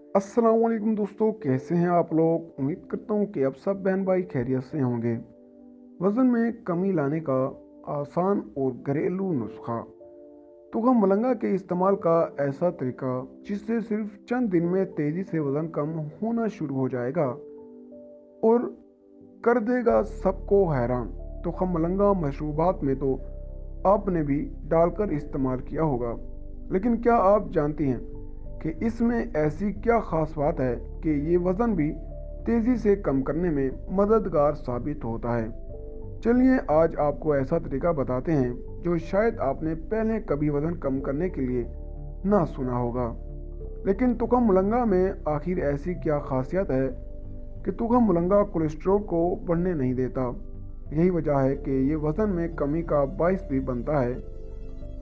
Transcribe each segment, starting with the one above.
अस्सलाम वालेकुम दोस्तों, कैसे हैं आप लोग। उम्मीद करता हूँ कि आप सब बहन भाई खैरियत से होंगे। वज़न में कमी लाने का आसान और घरेलू नुस्खा। तुगम मलंगा के इस्तेमाल का ऐसा तरीका जिससे सिर्फ चंद दिन में तेज़ी से वज़न कम होना शुरू हो जाएगा और कर देगा सबको हैरान। तुगम मलंगा मशरूबात में तो आपने भी डालकर इस्तेमाल किया होगा, लेकिन क्या आप जानती हैं कि इसमें ऐसी क्या ख़ास बात है कि ये वज़न भी तेज़ी से कम करने में मददगार साबित होता है। चलिए आज आपको ऐसा तरीका बताते हैं जो शायद आपने पहले कभी वज़न कम करने के लिए ना सुना होगा। लेकिन तुगम मुलंगा में आखिर ऐसी क्या खासियत है कि तुगम मुलंगा कोलेस्ट्रॉल को बढ़ने नहीं देता। यही वजह है कि ये वज़न में कमी का बायस भी बनता है।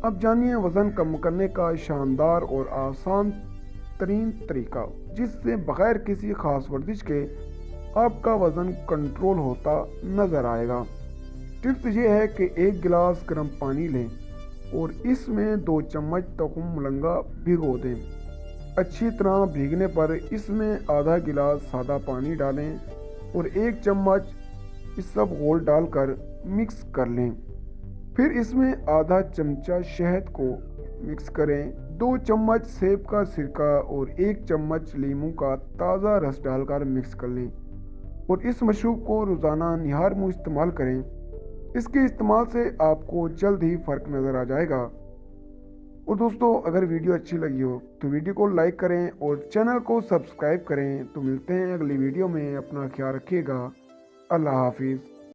अब जानिए वज़न कम करने का शानदार और आसान तरीन तरीका जिससे बगैर किसी खास वर्जिश के आपका वज़न कंट्रोल होता नज़र आएगा। टिप्स ये है कि एक गिलास गर्म पानी लें और इसमें 2 चम्मच तुगम मुलंगा भिगो दें। अच्छी तरह भीगने पर इसमें आधा गिलास सादा पानी डालें और 1 चम्मच इस सब घोल डालकर मिक्स कर लें। फिर इसमें आधा चमचा शहद को मिक्स करें, 2 चम्मच सेब का सिरका और 1 चम्मच लीमू का ताज़ा रस डालकर मिक्स कर लें और इस मशरूब को रोज़ाना निहार मुँह इस्तेमाल करें। इसके इस्तेमाल से आपको जल्द ही फ़र्क नज़र आ जाएगा। और दोस्तों, अगर वीडियो अच्छी लगी हो तो वीडियो को लाइक करें और चैनल को सब्सक्राइब करें। तो मिलते हैं अगली वीडियो में। अपना ख्याल रखिएगा। अल्लाह हाफिज़।